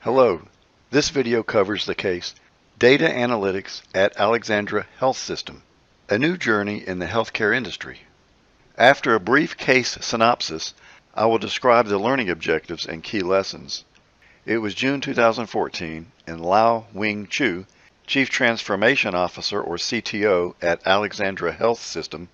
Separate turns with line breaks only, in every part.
Hello, this video covers the case Data Analytics at Alexandra Health System, a new journey in the healthcare industry. After a brief case synopsis, I will describe the learning objectives and key lessons. It was June 2014, and Lao Wing Chu, Chief Transformation Officer or CTO at Alexandra Health System,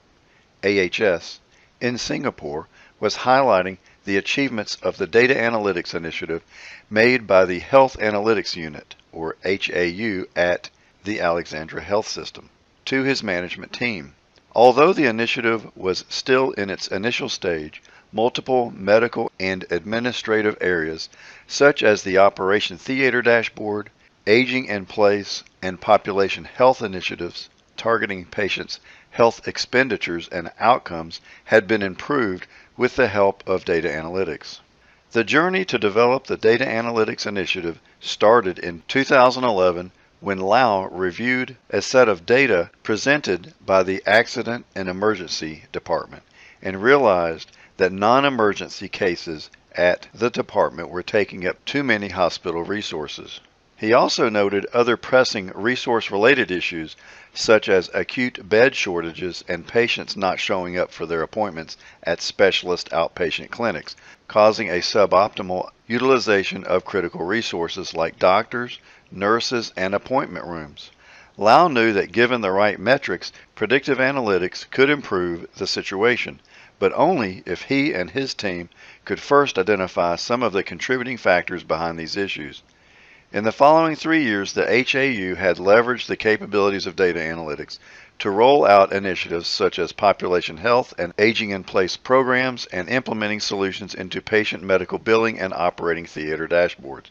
AHS, in Singapore, was highlighting the achievements of the Data Analytics Initiative made by the Health Analytics Unit, or HAU, at the Alexandra Health System, to his management team. Although the initiative was still in its initial stage, multiple medical and administrative areas, such as the Operation Theater Dashboard, Aging in Place, and Population Health Initiatives targeting patients' health expenditures and outcomes, had been improved with the help of data analytics. The journey to develop the Data Analytics Initiative started in 2011 when Lau reviewed a set of data presented by the Accident and Emergency Department and realized that non-emergency cases at the department were taking up too many hospital resources. He also noted other pressing resource-related issues such as acute bed shortages and patients not showing up for their appointments at specialist outpatient clinics, causing a suboptimal utilization of critical resources like doctors, nurses, and appointment rooms. Lau knew that given the right metrics, predictive analytics could improve the situation, but only if he and his team could first identify some of the contributing factors behind these issues. In the following 3 years, the HAU had leveraged the capabilities of data analytics to roll out initiatives such as population health and aging in place programs and implementing solutions into patient medical billing and operating theater dashboards.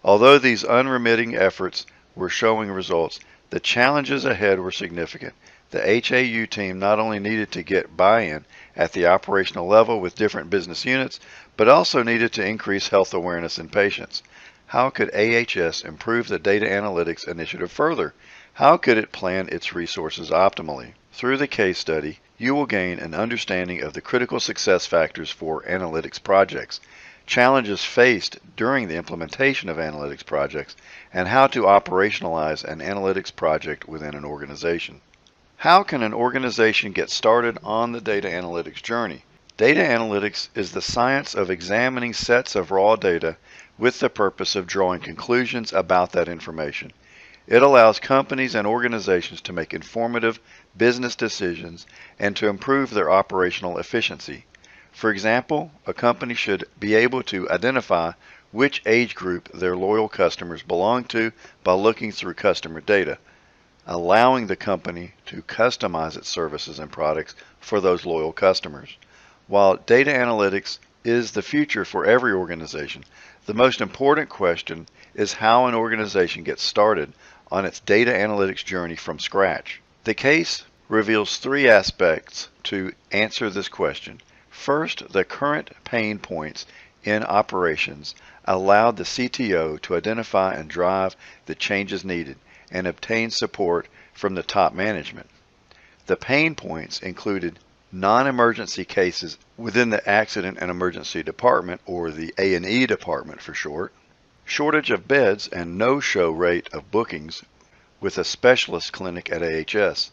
Although these unremitting efforts were showing results, the challenges ahead were significant. The HAU team not only needed to get buy-in at the operational level with different business units, but also needed to increase health awareness in patients. How could AHS improve the Data Analytics Initiative further? How could it plan its resources optimally? Through the case study, you will gain an understanding of the critical success factors for analytics projects, challenges faced during the implementation of analytics projects, and how to operationalize an analytics project within an organization. How can an organization get started on the data analytics journey? Data analytics is the science of examining sets of raw data with the purpose of drawing conclusions about that information. It allows companies and organizations to make informative business decisions and to improve their operational efficiency. For example, a company should be able to identify which age group their loyal customers belong to by looking through customer data, allowing the company to customize its services and products for those loyal customers. While data analytics is the future for every organization, the most important question is how an organization gets started on its data analytics journey from scratch. The case reveals 3 aspects to answer this question. First, the current pain points in operations allowed the CTO to identify and drive the changes needed and obtain support from the top management. The pain points included non-emergency cases within the Accident and Emergency Department, or the A&E department for short, shortage of beds and no-show rate of bookings with a specialist clinic at AHS.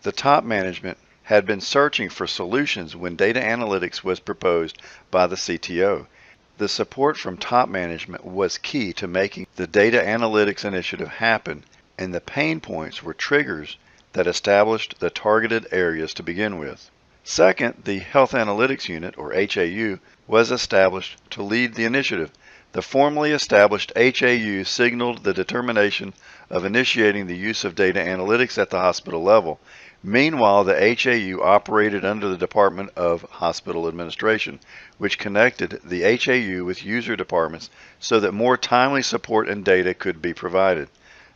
The top management had been searching for solutions when data analytics was proposed by the CTO. The support from top management was key to making the Data Analytics Initiative happen, and the pain points were triggers that established the targeted areas to begin with. Second, the Health Analytics Unit, or HAU, was established to lead the initiative. The formally established HAU signaled the determination of initiating the use of data analytics at the hospital level. Meanwhile, the HAU operated under the Department of Hospital Administration, which connected the HAU with user departments so that more timely support and data could be provided.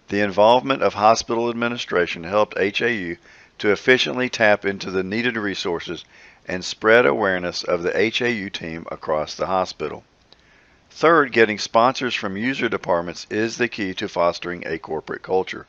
The involvement of hospital administration helped HAU to efficiently tap into the needed resources and spread awareness of the HAU team across the hospital. Third, getting sponsors from user departments is the key to fostering a corporate culture.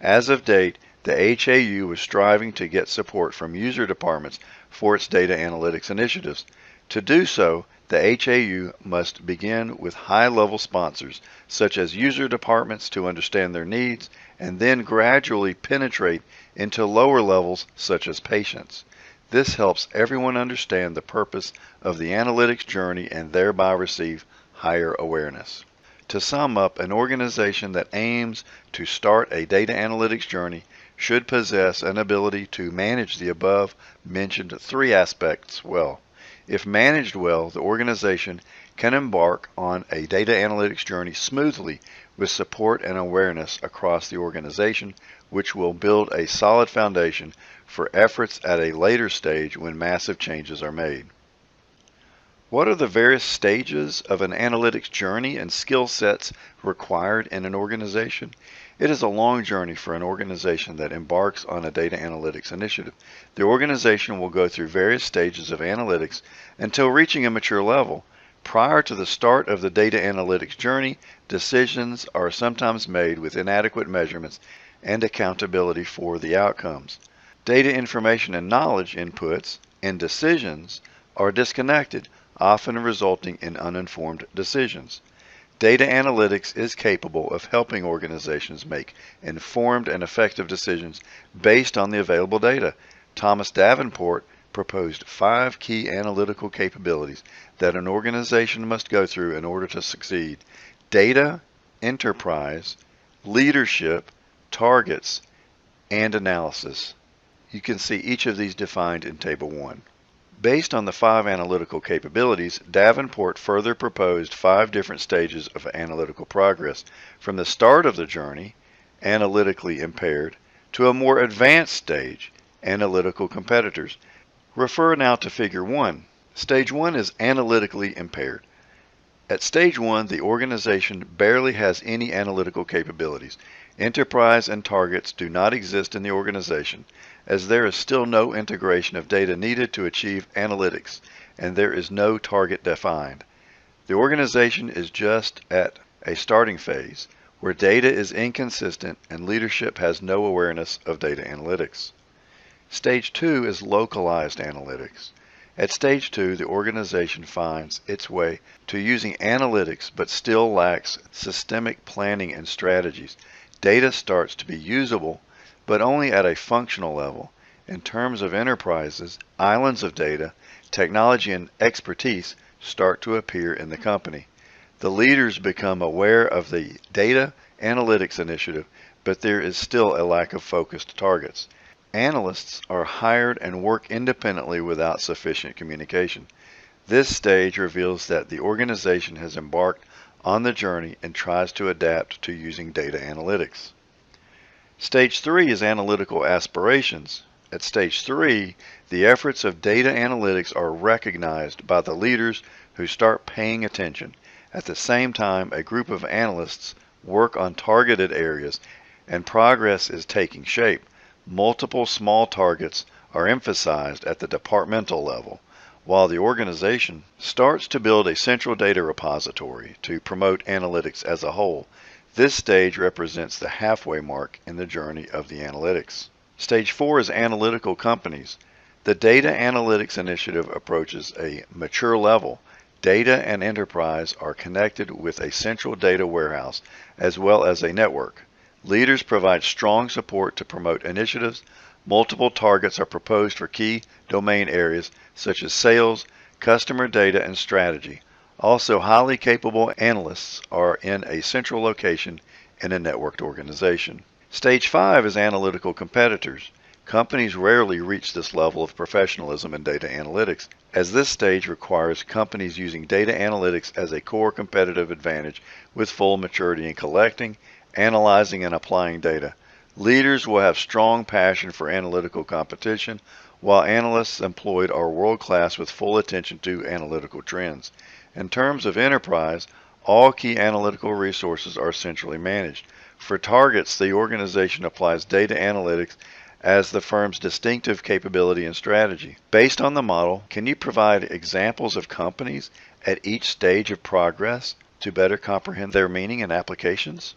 As of date, the HAU was striving to get support from user departments for its data analytics initiatives. To do so, The HAU must begin with high-level sponsors, such as user departments, to understand their needs, and then gradually penetrate into lower levels, such as patients. This helps everyone understand the purpose of the analytics journey and thereby receive higher awareness. To sum up, an organization that aims to start a data analytics journey should possess an ability to manage the above mentioned three aspects well. If managed well, the organization can embark on a data analytics journey smoothly with support and awareness across the organization, which will build a solid foundation for efforts at a later stage when massive changes are made. What are the various stages of an analytics journey and skill sets required in an organization? It is a long journey for an organization that embarks on a data analytics initiative. The organization will go through various stages of analytics until reaching a mature level. Prior to the start of the data analytics journey, decisions are sometimes made with inadequate measurements and accountability for the outcomes. Data information and knowledge inputs and decisions are disconnected, often resulting in uninformed decisions. Data analytics is capable of helping organizations make informed and effective decisions based on the available data. Thomas Davenport proposed 5 key analytical capabilities that an organization must go through in order to succeed: data, enterprise, leadership, targets, and analysis. You can see each of these defined in Table 1. Based on the 5 analytical capabilities, Davenport further proposed 5 different stages of analytical progress, from the start of the journey, analytically impaired, to a more advanced stage, analytical competitors. Refer now to Figure 1. Stage 1 is analytically impaired. At Stage 1, the organization barely has any analytical capabilities. Enterprise and targets do not exist in the organization, as there is still no integration of data needed to achieve analytics, and there is no target defined. The organization is just at a starting phase, where data is inconsistent and leadership has no awareness of data analytics. Stage 2 is localized analytics. At Stage 2, the organization finds its way to using analytics but still lacks systemic planning and strategies. Data starts to be usable, but only at a functional level. In terms of enterprises, islands of data, technology, and expertise start to appear in the company. The leaders become aware of the data analytics initiative, but there is still a lack of focused targets. Analysts are hired and work independently without sufficient communication. This stage reveals that the organization has embarked on the journey and tries to adapt to using data analytics. Stage 3 is analytical aspirations. At Stage 3, the efforts of data analytics are recognized by the leaders who start paying attention. At the same time, a group of analysts work on targeted areas and progress is taking shape. Multiple small targets are emphasized at the departmental level, while the organization starts to build a central data repository to promote analytics as a whole. This stage represents the halfway mark in the journey of the analytics. Stage 4 is analytical companies. The Data Analytics Initiative approaches a mature level. Data and enterprise are connected with a central data warehouse as well as a network. Leaders provide strong support to promote initiatives. Multiple targets are proposed for key domain areas such as sales, customer data, and strategy. Also, highly capable analysts are in a central location in a networked organization. Stage 5 is analytical competitors. Companies rarely reach this level of professionalism in data analytics, as this stage requires companies using data analytics as a core competitive advantage with full maturity in collecting, analyzing, and applying data. Leaders will have strong passion for analytical competition, while analysts employed are world-class with full attention to analytical trends. In terms of enterprise, all key analytical resources are centrally managed. For targets, the organization applies data analytics as the firm's distinctive capability and strategy. Based on the model, can you provide examples of companies at each stage of progress to better comprehend their meaning and applications?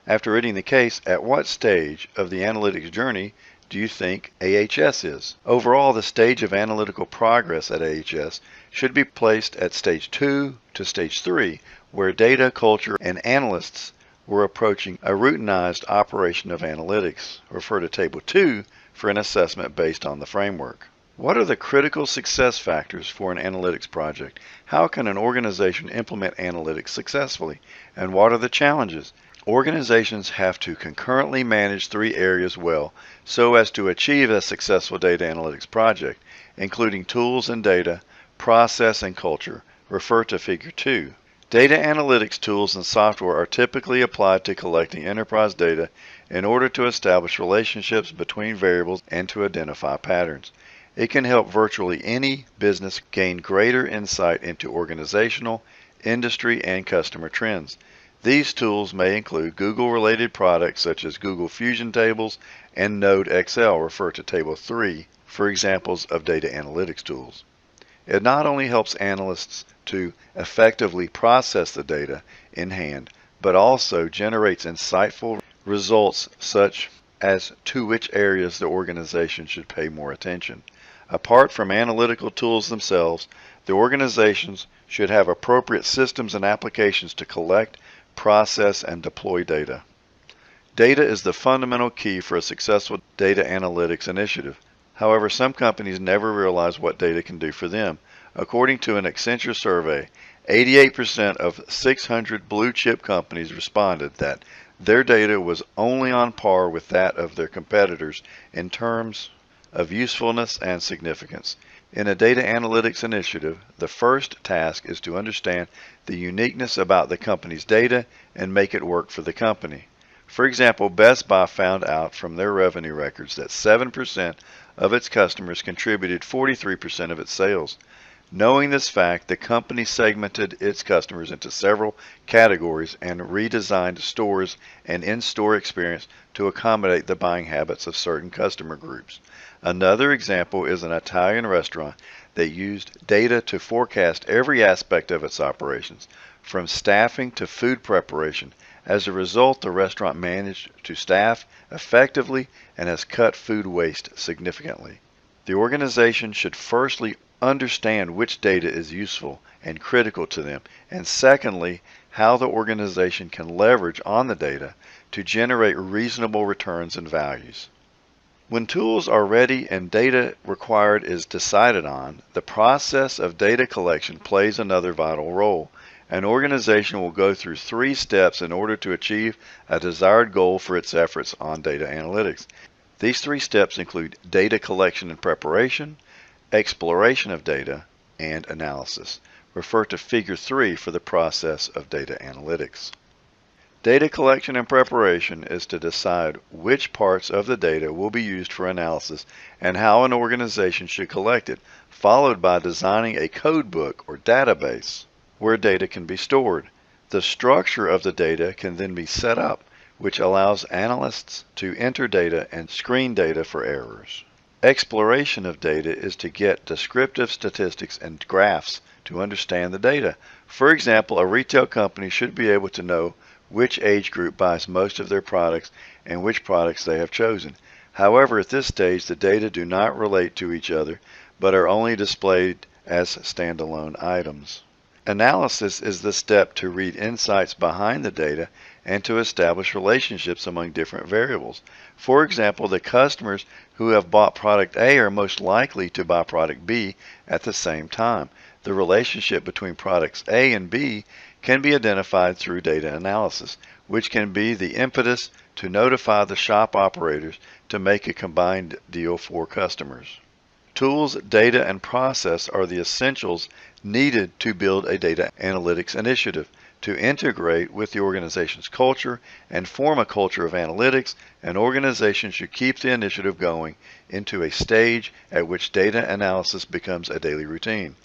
After reading the case, at what stage of the analytics journey do you think AHS is? Overall, the stage of analytical progress at AHS should be placed at stage 2 to stage 3, where data, culture, and analysts were approaching a routinized operation of analytics. Refer to Table 2 for an assessment based on the framework. What are the critical success factors for an analytics project? How can an organization implement analytics successfully? And what are the challenges? Organizations have to concurrently manage three areas well so as to achieve a successful data analytics project, including tools and data, process and culture. Refer to Figure 2. Data analytics tools and software are typically applied to collecting enterprise data in order to establish relationships between variables and to identify patterns. It can help virtually any business gain greater insight into organizational, industry, and customer trends. These tools may include Google-related products such as Google Fusion Tables and Node XL. Refer to Table 3 for examples of data analytics tools. It not only helps analysts to effectively process the data in hand, but also generates insightful results such as to which areas the organization should pay more attention. Apart from analytical tools themselves, the organizations should have appropriate systems and applications to collect, process, and deploy data. Data is the fundamental key for a successful data analytics initiative. However, some companies never realize what data can do for them. According to an Accenture survey, 88% of 600 blue-chip companies responded that their data was only on par with that of their competitors in terms of usefulness and significance. In a data analytics initiative, the first task is to understand the uniqueness about the company's data and make it work for the company. For example, Best Buy found out from their revenue records that 7% of its customers contributed 43% of its sales. Knowing this fact, the company segmented its customers into several categories and redesigned stores and in-store experience to accommodate the buying habits of certain customer groups. Another example is an Italian restaurant that used data to forecast every aspect of its operations, from staffing to food preparation. As a result, the restaurant managed to staff effectively and has cut food waste significantly. The organization should firstly understand which data is useful and critical to them, and secondly, how the organization can leverage on the data to generate reasonable returns and values. When tools are ready and data required is decided on, the process of data collection plays another vital role. An organization will go through 3 steps in order to achieve a desired goal for its efforts on data analytics. These 3 steps include data collection and preparation, exploration of data, and analysis. Refer to Figure 3 for the process of data analytics. Data collection and preparation is to decide which parts of the data will be used for analysis and how an organization should collect it, followed by designing a code book or database where data can be stored. The structure of the data can then be set up, which allows analysts to enter data and screen data for errors. Exploration of data is to get descriptive statistics and graphs to understand the data. For example, a retail company should be able to know which age group buys most of their products and which products they have chosen. However, at this stage, the data do not relate to each other, but are only displayed as standalone items. Analysis is the step to read insights behind the data and to establish relationships among different variables. For example, the customers who have bought product A are most likely to buy product B at the same time. The relationship between products A and B can be identified through data analysis, which can be the impetus to notify the shop operators to make a combined deal for customers. Tools, data, and process are the essentials needed to build a data analytics initiative. To integrate with the organization's culture and form a culture of analytics, an organization should keep the initiative going into a stage at which data analysis becomes a daily routine.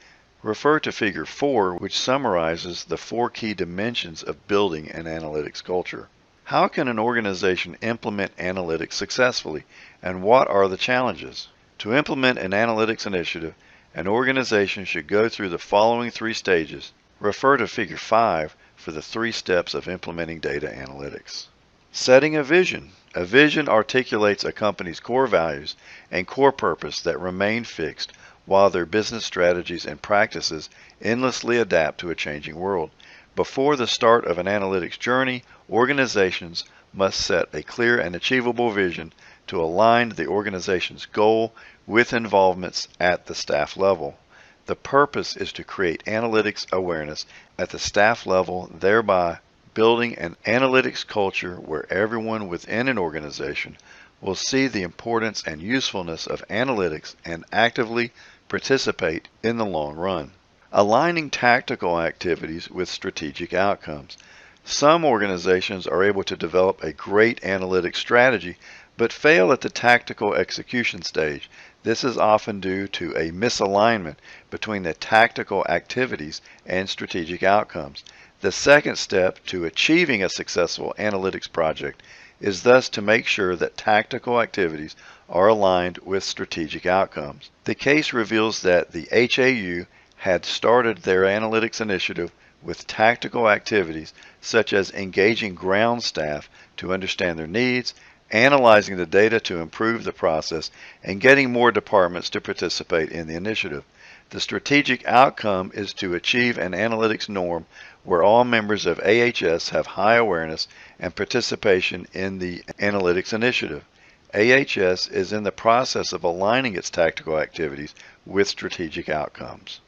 Refer to Figure 4, which summarizes the 4 key dimensions of building an analytics culture. How can an organization implement analytics successfully, and what are the challenges? To implement an analytics initiative, an organization should go through the following 3 stages. Refer to Figure 5 for the 3 steps of implementing data analytics. Setting a vision. A vision articulates a company's core values and core purpose that remain fixed while their business strategies and practices endlessly adapt to a changing world. Before the start of an analytics journey, organizations must set a clear and achievable vision to align the organization's goal with involvements at the staff level. The purpose is to create analytics awareness at the staff level, thereby building an analytics culture where everyone within an organization will see the importance and usefulness of analytics and actively participate in the long run. Aligning tactical activities with strategic outcomes. Some organizations are able to develop a great analytics strategy but fail at the tactical execution stage. This is often due to a misalignment between the tactical activities and strategic outcomes. The second step to achieving a successful analytics project is thus to make sure that tactical activities are aligned with strategic outcomes. The case reveals that the HAU had started their analytics initiative with tactical activities such as engaging ground staff to understand their needs, analyzing the data to improve the process, and getting more departments to participate in the initiative. The strategic outcome is to achieve an analytics norm where all members of AHS have high awareness and participation in the analytics initiative. AHS is in the process of aligning its tactical activities with strategic outcomes.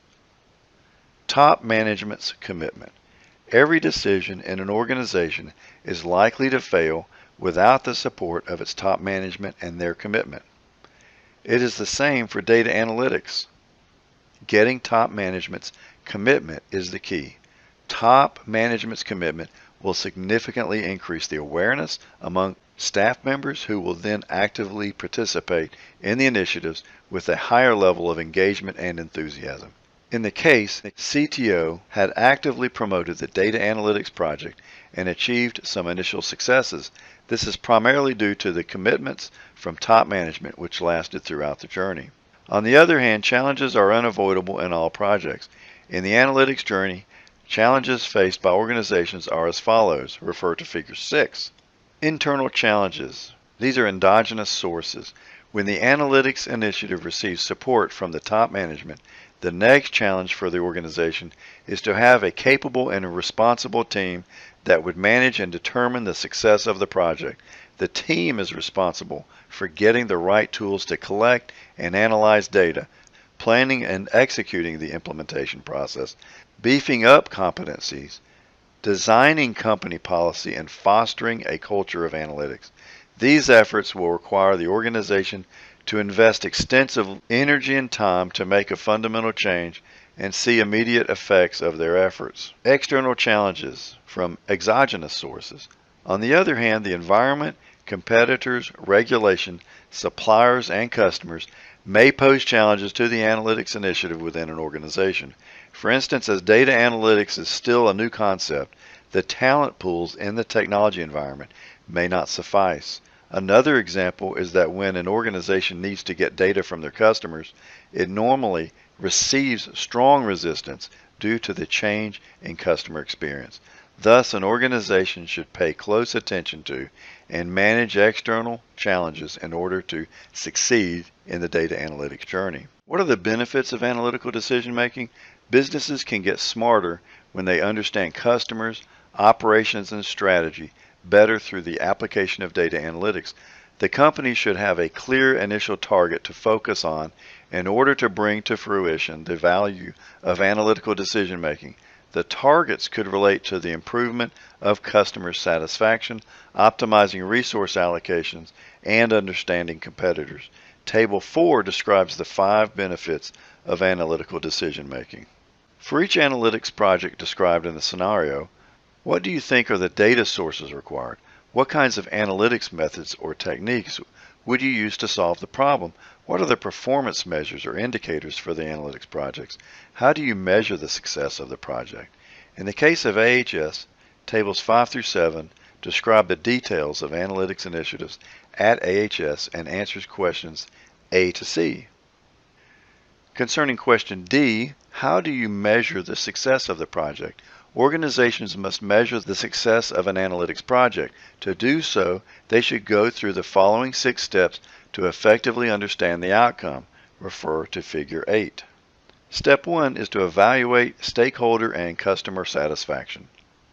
Top management's commitment. Every decision in an organization is likely to fail without the support of its top management and their commitment. It is the same for data analytics. Getting top management's commitment is the key. Top management's commitment will significantly increase the awareness among staff members who will then actively participate in the initiatives with a higher level of engagement and enthusiasm. In the case, the CTO had actively promoted the data analytics project and achieved some initial successes. This is primarily due to the commitments from top management which lasted throughout the journey. On the other hand, challenges are unavoidable in all projects. In the analytics journey, challenges faced by organizations are as follows. Refer to Figure 6. Internal challenges. These are endogenous sources. When the analytics initiative receives support from the top management, the next challenge for the organization is to have a capable and a responsible team that would manage and determine the success of the project. The team is responsible for getting the right tools to collect and analyze data, planning and executing the implementation process, beefing up competencies, designing company policy, and fostering a culture of analytics. These efforts will require the organization to invest extensive energy and time to make a fundamental change and see immediate effects of their efforts. External challenges from exogenous sources. On the other hand, the environment, competitors, regulation, suppliers, and customers may pose challenges to the analytics initiative within an organization. For instance, as data analytics is still a new concept, the talent pools in the technology environment may not suffice. Another example is that when an organization needs to get data from their customers, it normally receives strong resistance due to the change in customer experience. Thus, an organization should pay close attention to and manage external challenges in order to succeed in the data analytics journey. What are the benefits of analytical decision making? Businesses can get smarter when they understand customers, operations, and strategy better through the application of data analytics. The company should have a clear initial target to focus on in order to bring to fruition the value of analytical decision making. The targets could relate to the improvement of customer satisfaction, optimizing resource allocations, and understanding competitors. Table 4 describes the 5 benefits of analytical decision making. For each analytics project described in the scenario, what do you think are the data sources required? What kinds of analytics methods or techniques would you use to solve the problem? What are the performance measures or indicators for the analytics projects? How do you measure the success of the project? In the case of AHS, tables 5 through 7 describe the details of analytics initiatives at AHS and answers questions A to C. Concerning question D, how do you measure the success of the project? Organizations must measure the success of an analytics project. To do so, they should go through the following 6 steps to effectively understand the outcome. Refer to Figure 8. Step 1 is to evaluate stakeholder and customer satisfaction.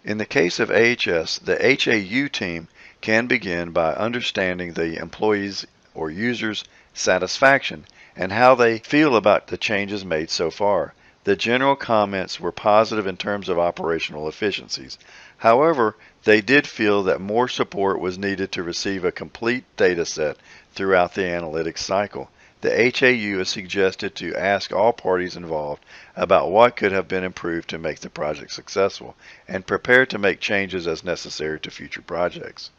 In the case of AHS, the HAU team can begin by understanding the employees' or users' satisfaction and how they feel about the changes made so far. The general comments were positive in terms of operational efficiencies. However, they did feel that more support was needed to receive a complete data set throughout the analytics cycle. The HAU is suggested to ask all parties involved about what could have been improved to make the project successful and prepare to make changes as necessary to future projects.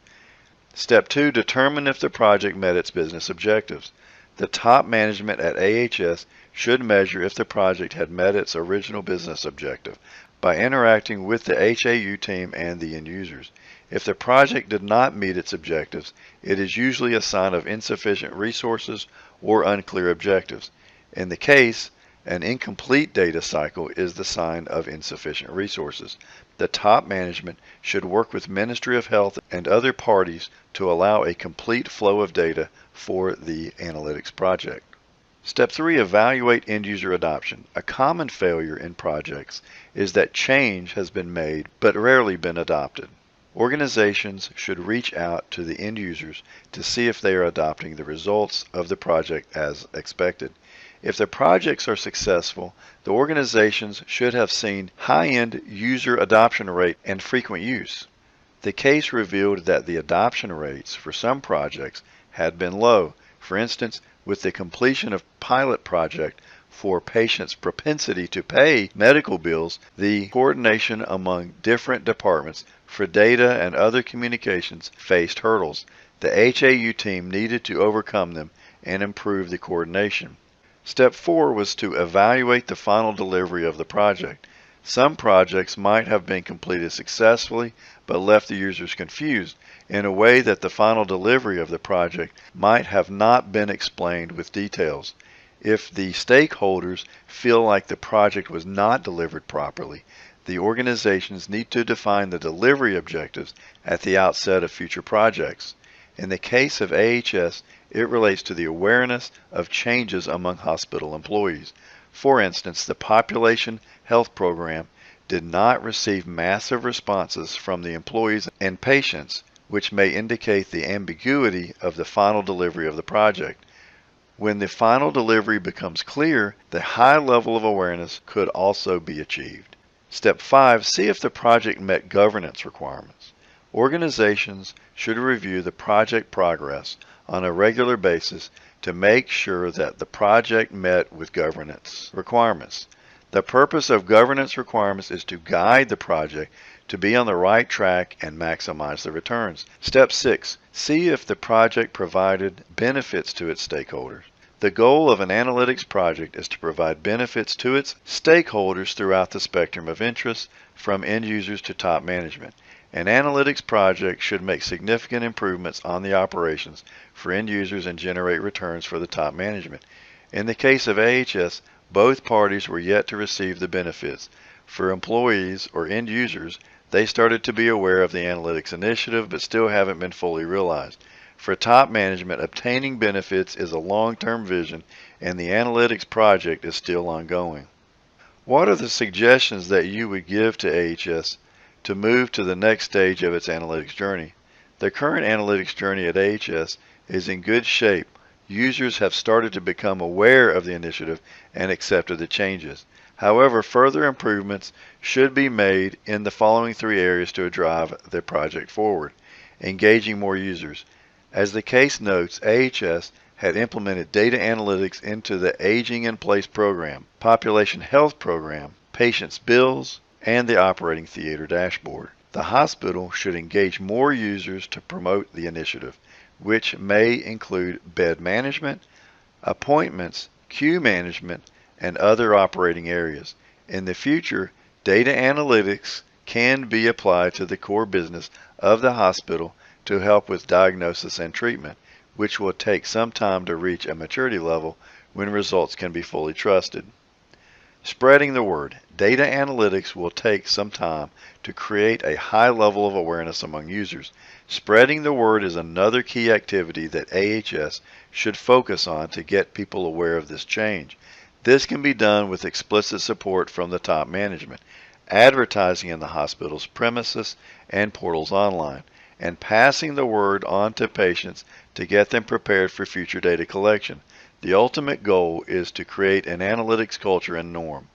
Step 2, determine if the project met its business objectives. The top management at AHS should measure if the project had met its original business objective by interacting with the HAU team and the end users. If the project did not meet its objectives, it is usually a sign of insufficient resources or unclear objectives. In the case, an incomplete data cycle is the sign of insufficient resources. The top management should work with Ministry of Health and other parties to allow a complete flow of data for the analytics project. Step 3, evaluate end-user adoption. A common failure in projects is that change has been made but rarely been adopted. Organizations should reach out to the end users to see if they are adopting the results of the project as expected. If the projects are successful, the organizations should have seen high-end user adoption rate and frequent use. The case revealed that the adoption rates for some projects had been low. For instance, with the completion of pilot project for patients' propensity to pay medical bills, the coordination among different departments for data and other communications faced hurdles. The HAU team needed to overcome them and improve the coordination. Step 4 was to evaluate the final delivery of the project. Some projects might have been completed successfully but left the users confused in a way that the final delivery of the project might have not been explained with details. If the stakeholders feel like the project was not delivered properly, the organizations need to define the delivery objectives at the outset of future projects. In the case of AHS, it relates to the awareness of changes among hospital employees. For instance, the population health program did not receive massive responses from the employees and patients, which may indicate the ambiguity of the final delivery of the project. When the final delivery becomes clear, the high level of awareness could also be achieved. Step 5, see if the project met governance requirements. Organizations should review the project progress on a regular basis to make sure that the project met with governance requirements. The purpose of governance requirements is to guide the project to be on the right track and maximize the returns. Step 6, see if the project provided benefits to its stakeholders. The goal of an analytics project is to provide benefits to its stakeholders throughout the spectrum of interest, from end users to top management. An analytics project should make significant improvements on the operations for end users and generate returns for the top management. In the case of AHS, both parties were yet to receive the benefits. For employees or end users, they started to be aware of the analytics initiative but still haven't been fully realized. For top management, obtaining benefits is a long-term vision and the analytics project is still ongoing. What are the suggestions that you would give to AHS to move to the next stage of its analytics journey? The current analytics journey at AHS is in good shape. Users have started to become aware of the initiative and accepted the changes. However, further improvements should be made in the following 3 areas to drive the project forward. Engaging more users. As the case notes, AHS had implemented data analytics into the Aging in Place program, population health program, patients' bills, and the operating theater dashboard. The hospital should engage more users to promote the initiative, which may include bed management, appointments, queue management, and other operating areas. In the future, data analytics can be applied to the core business of the hospital to help with diagnosis and treatment, which will take some time to reach a maturity level when results can be fully trusted. Spreading the word. Data analytics will take some time to create a high level of awareness among users. Spreading the word is another key activity that AHS should focus on to get people aware of this change. This can be done with explicit support from the top management, advertising in the hospital's premises and portals online, and passing the word on to patients to get them prepared for future data collection. The ultimate goal is to create an analytics culture and norm.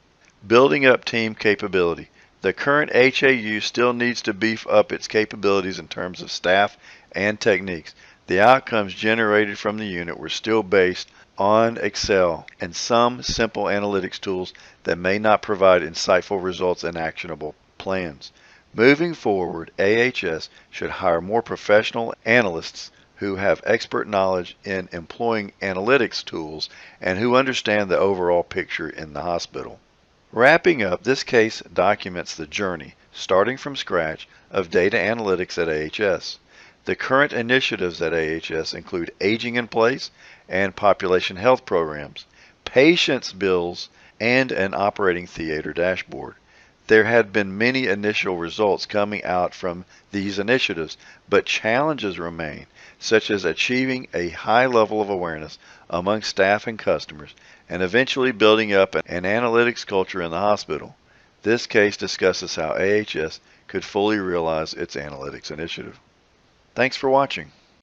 Building up team capability. The current HAU still needs to beef up its capabilities in terms of staff and techniques. The outcomes generated from the unit were still based on Excel and some simple analytics tools that may not provide insightful results and actionable plans. Moving forward, AHS should hire more professional analysts who have expert knowledge in employing analytics tools and who understand the overall picture in the hospital. Wrapping up, this case documents the journey, starting from scratch, of data analytics at AHS. The current initiatives at AHS include aging in place and population health programs, patients' bills, and an operating theater dashboard. There had been many initial results coming out from these initiatives, but challenges remain, such as achieving a high level of awareness among staff and customers, and eventually building up an analytics culture in the hospital. This case discusses how AHS could fully realize its analytics initiative. Thanks for watching.